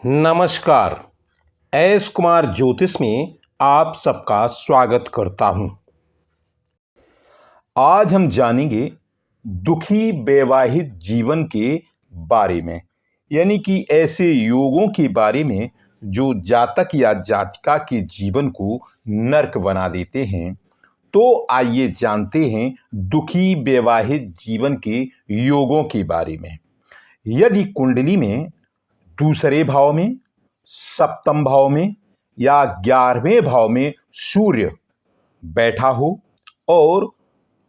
नमस्कार। एस कुमार ज्योतिष में आप सबका स्वागत करता हूं। आज हम जानेंगे दुखी वैवाहिक जीवन के बारे में, यानी कि ऐसे योगों के बारे में जो जातक या जातिका के जीवन को नर्क बना देते हैं। तो आइए जानते हैं दुखी वैवाहिक जीवन के योगों के बारे में। यदि कुंडली में दूसरे भाव में, सप्तम भाव में या 11वें भाव में सूर्य बैठा हो और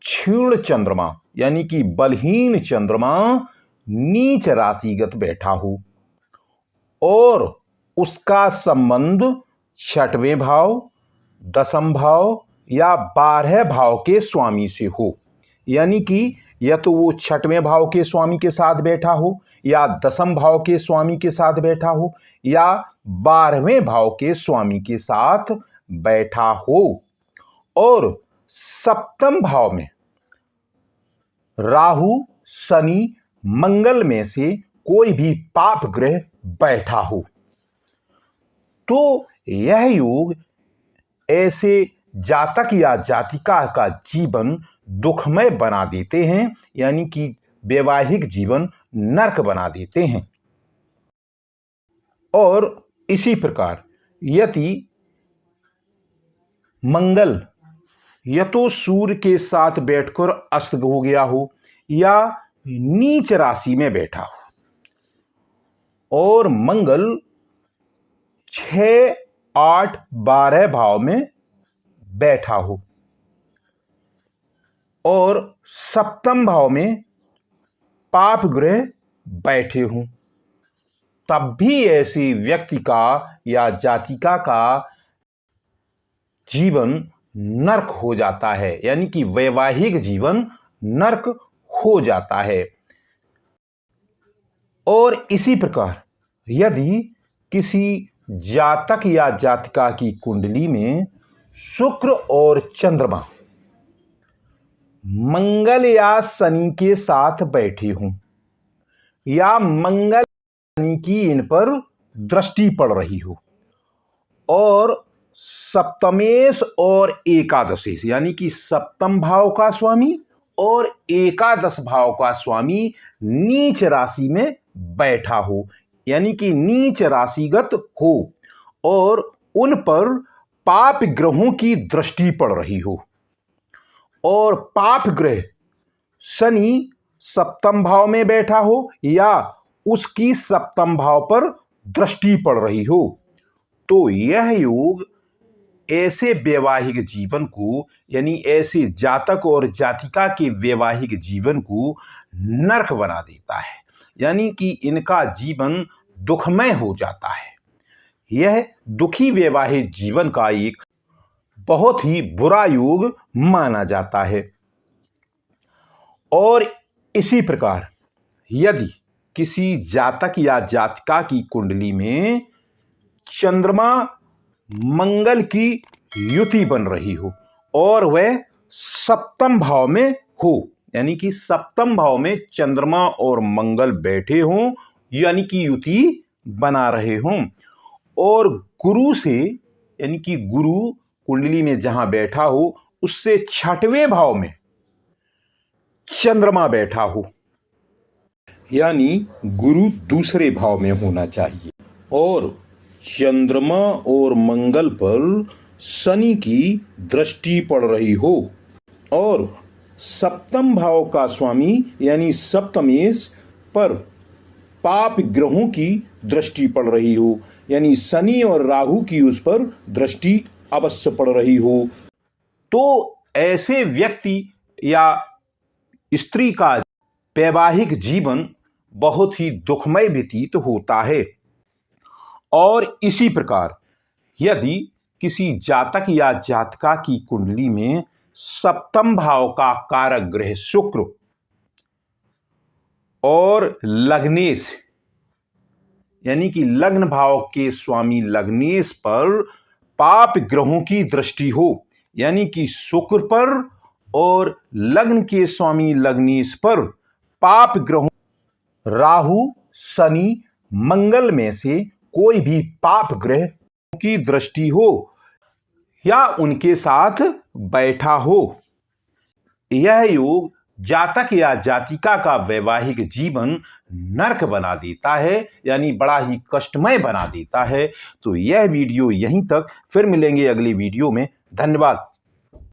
क्षीण चंद्रमा यानी कि बलहीन चंद्रमा नीच राशिगत बैठा हो और उसका संबंध 6वें भाव, 10वें भाव या 12वें भाव के स्वामी से हो, यानी कि या तो वो 6वें भाव के स्वामी के साथ बैठा हो या 10वें भाव के स्वामी के साथ बैठा हो या 12वें भाव के स्वामी के साथ बैठा हो और सप्तम भाव में राहु, शनि, मंगल में से कोई भी पाप ग्रह बैठा हो, तो यह योग ऐसे जातक या जातिका का जीवन दुखमय बना देते हैं, यानी कि वैवाहिक जीवन नरक बना देते हैं। और इसी प्रकार यदि मंगल या तो सूर्य के साथ बैठकर अस्त हो गया हो या नीच राशि में बैठा हो और मंगल 6, 8, 12 भाव में बैठा हो और सप्तम भाव में पाप ग्रह बैठे हों, तब भी ऐसे व्यक्ति का या जातिका का जीवन नरक हो जाता है, यानी कि वैवाहिक जीवन नरक हो जाता है। और इसी प्रकार यदि किसी जातक या जातिका की कुंडली में शुक्र और चंद्रमा मंगल या शनि के साथ बैठे हों या मंगल शनि की इन पर दृष्टि पड़ रही हो और सप्तमेश और एकादशेश यानी कि सप्तम भाव का स्वामी और एकादश भाव का स्वामी नीच राशि में बैठा हो, यानी कि नीच राशिगत हो और उन पर पाप ग्रहों की दृष्टि पड़ रही हो और पाप ग्रह शनि सप्तम भाव में बैठा हो या उसकी सप्तम भाव पर दृष्टि पड़ रही हो, तो यह योग ऐसे वैवाहिक जीवन को, यानी ऐसे जातक और जातिका के वैवाहिक जीवन को नरक बना देता है, यानी कि इनका जीवन दुखमय हो जाता है। यह दुखी वैवाहिक जीवन का एक बहुत ही बुरा योग माना जाता है। और इसी प्रकार यदि किसी जातक या जातिका की कुंडली में चंद्रमा मंगल की युति बन रही हो और वह सप्तम भाव में हो, यानी कि सप्तम भाव में चंद्रमा और मंगल बैठे हों, यानी कि युति बना रहे हों और गुरु से, यानी कि गुरु कुंडली में जहां बैठा हो उससे 6वें भाव में चंद्रमा बैठा हो, यानी गुरु दूसरे भाव में होना चाहिए और चंद्रमा और मंगल पर शनि की दृष्टि पड़ रही हो और सप्तम भाव का स्वामी यानी सप्तमेश पर पाप ग्रहों की दृष्टि पड़ रही हो, यानी शनि और राहु की उस पर दृष्टि अवश्य पड़ रही हो, तो ऐसे व्यक्ति या स्त्री का वैवाहिक जीवन बहुत ही दुखमय व्यतीत होता है। और इसी प्रकार यदि किसी जातक या जातिका की कुंडली में सप्तम भाव का कारक ग्रह शुक्र और लग्नेश, यानी कि लग्न भाव के स्वामी लग्नेश पर पाप ग्रहों की दृष्टि हो, यानी कि शुक्र पर और लग्न के स्वामी लग्नेश पर पाप ग्रहों राहु, शनि, मंगल में से कोई भी पाप ग्रह की दृष्टि हो या उनके साथ बैठा हो। यह योग जातक या जातिका का वैवाहिक जीवन नरक बना देता है, यानी बड़ा ही कष्टमय बना देता है। तो यह वीडियो यहीं तक, फिर मिलेंगे अगली वीडियो में। धन्यवाद।